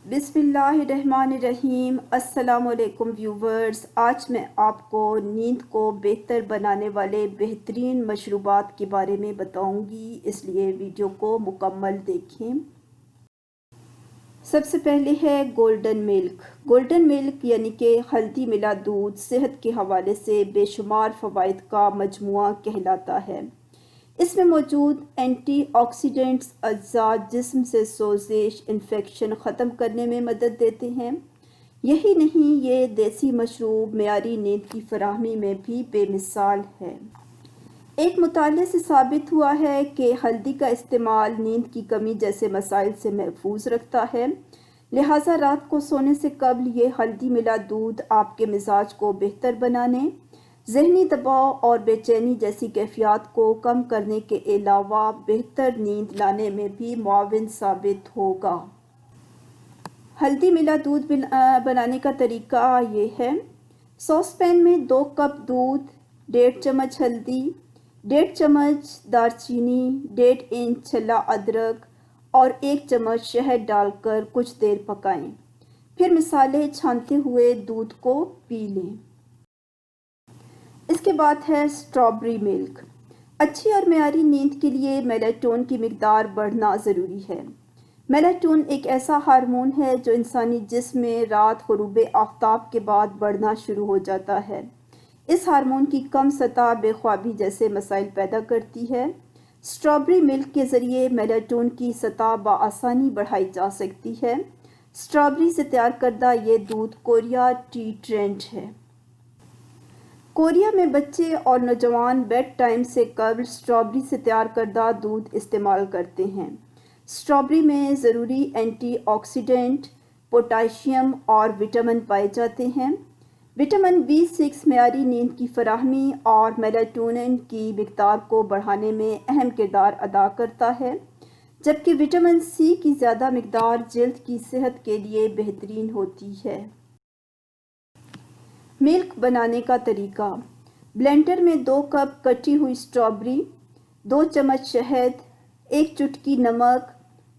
बिस्मिल्लाहिर्रहमानिर्रहीम। अस्सलाम वालेकुम व्यूवर्स। आज मैं आपको नींद को बेहतर बनाने वाले बेहतरीन मशरूबात के बारे में बताऊंगी, इसलिए वीडियो को मुकम्मल देखें। सबसे पहले है गोल्डन मिल्क। गोल्डन मिल्क यानी कि हल्दी मिला दूध सेहत के हवाले से बेशुमार फ़वाइद का मजमुआ कहलाता है। इसमें मौजूद एंटीऑक्सीडेंट्स अज्जा जिस्म से सोजिश इन्फेक्शन ख़त्म करने में मदद देते हैं। यही नहीं, ये देसी मशरूब मेयारी नींद की फराहमी में भी बेमिसाल है। एक मुताले से साबित हुआ है कि हल्दी का इस्तेमाल नींद की कमी जैसे मसाइल से महफूज रखता है। लिहाजा रात को सोने से कबल ये हल्दी मिला दूध आपके मिजाज को बेहतर बनाने, ज़हनी दबाव और बेचैनी जैसी कैफियत को कम करने के अलावा बेहतर नींद लाने में भी मुआविन साबित होगा। हल्दी मिला दूध बनाने का तरीका ये है। सॉस पैन में 2 कप दूध, 1.5 चम्मच हल्दी, 1.5 चम्मच दालचीनी, 1.5 इंच छला अदरक और 1 चम्मच शहद डालकर कुछ देर पकाएं। फिर मिसाले छानते हुए दूध को पी लें। इसके बाद है स्ट्रॉबेरी मिल्क। अच्छी और मेयारी नींद के लिए मेलाटोनिन की मिकदार बढ़ना ज़रूरी है। मेलाटोनिन एक ऐसा हार्मोन है जो इंसानी जिस्म में रात ग़ुरूब आफ्ताब के बाद बढ़ना शुरू हो जाता है। इस हार्मोन की कम सतह बेख्वाबी जैसे मसाइल पैदा करती है। स्ट्रॉबेरी मिल्क के ज़रिए मेलाटोनिन की सतह बआसानी बढ़ाई जा सकती है। स्ट्रॉबेरी से तैयार करदा ये दूध कोरिया टी ट्रेंड है। कोरिया में बच्चे और नौजवान बेड टाइम से कबल स्ट्रॉबेरी से तैयार करदा दूध इस्तेमाल करते हैं। स्ट्रॉबेरी में ज़रूरी एंटीऑक्सीडेंट, पोटाशियम और विटामिन पाए जाते हैं। विटामिन B6 मेयारी नींद की फराहमी और मेलाटोनिन की मिकदार को बढ़ाने में अहम किरदार अदा करता है, जबकि विटामिन C की ज़्यादा मिकदार जल्द की सेहत के लिए बेहतरीन होती है। मिल्क बनाने का तरीका। ब्लेंडर में 2 कप कटी हुई स्ट्रॉबेरी, 2 चम्मच शहद, 1 चुटकी नमक,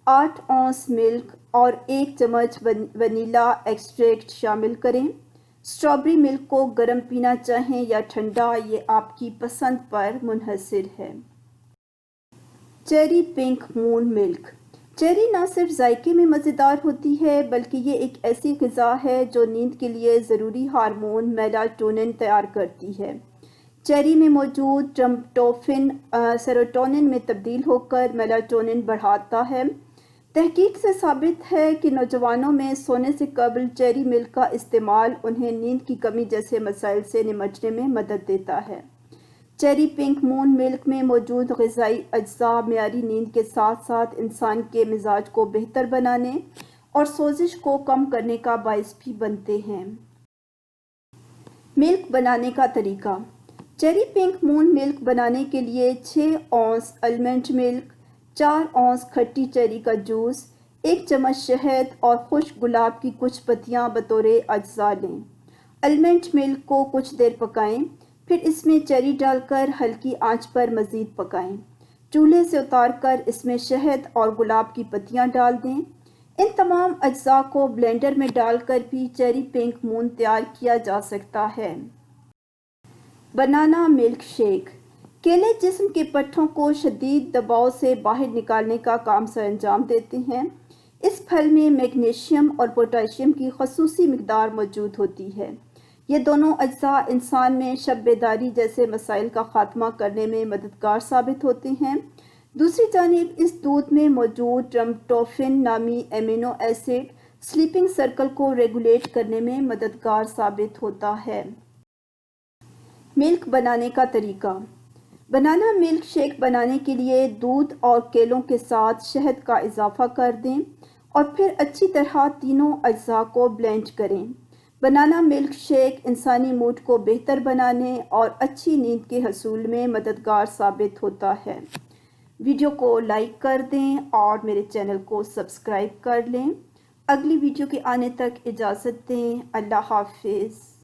8 औंस मिल्क और 1 चम्मच वनीला एक्सट्रैक्ट शामिल करें। स्ट्रॉबेरी मिल्क को गर्म पीना चाहें या ठंडा, ये आपकी पसंद पर मुनहसर है। Cherry pink moon milk. Cherry ना सिर्फ जायके में मज़ेदार होती है, बल्कि ये एक ऐसी ग़िज़ा है जो नींद के लिए ज़रूरी हार्मोन मेलाटोनिन तैयार करती है। चेरी में मौजूद ट्रिप्टोफैन सेरोटोनिन में तब्दील होकर मेलाटोनिन बढ़ाता है। तहकीक से साबित है कि नौजवानों में सोने से कबल चेरी मिल्क का इस्तेमाल उन्हें नींद की कमी जैसे मसाइल से निपटने में मदद देता है। चेरी पिंक मून मिल्क में मौजूद ग़िज़ाई अज्जा मेयारी नींद के साथ साथ इंसान के मिजाज को बेहतर बनाने और सोजिश को कम करने का बाइस भी बनते हैं। मिल्क बनाने का तरीका। चेरी पिंक मून मिल्क बनाने के लिए 6 औंस आलमंड मिल्क, 4 औंस खट्टी चेरी का जूस, 1 चम्मच शहद और खुश्क गुलाब की कुछ पत्तियां बतौर अज्जा लें। आलमंड मिल्क को कुछ देर पकाएं, फिर इसमें चेरी डालकर हल्की आंच पर मज़ीद पकाएं। चूल्हे से उतारकर इसमें शहद और गुलाब की पत्तियां डाल दें। इन तमाम अज्जा को ब्लेंडर में डालकर भी चेरी पिंक मून तैयार किया जा सकता है। Banana milk shake. केले जिस्म के पट्ठों को शदीद दबाव से बाहर निकालने का काम सरअंजाम देते हैं। इस फल में मैग्नीशियम और पोटाशियम की ख़ुसूसी मिकदार मौजूद होती है। ये दोनों अज्जा इंसान में शब बेदारी जैसे मसाइल का खात्मा करने में मददगार साबित होते हैं। दूसरी जानिब इस दूध में मौजूद ट्रिप्टोफैन नामी एमिनो एसिड स्लीपिंग सर्कल को रेगुलेट करने में मददगार साबित होता है। मिल्क बनाने का तरीका। बनाना मिल्क शेक बनाने के लिए दूध और केलों के साथ शहद का इजाफा कर दें और फिर अच्छी तरह तीनों अज्जा को ब्लेंड करें। बनाना मिल्क शेक इंसानी मूड को बेहतर बनाने और अच्छी नींद के हसूल में मददगार साबित होता है। वीडियो को लाइक कर दें और मेरे चैनल को सब्सक्राइब कर लें। अगली वीडियो के आने तक इजाज़त दें। अल्लाह हाफिज़।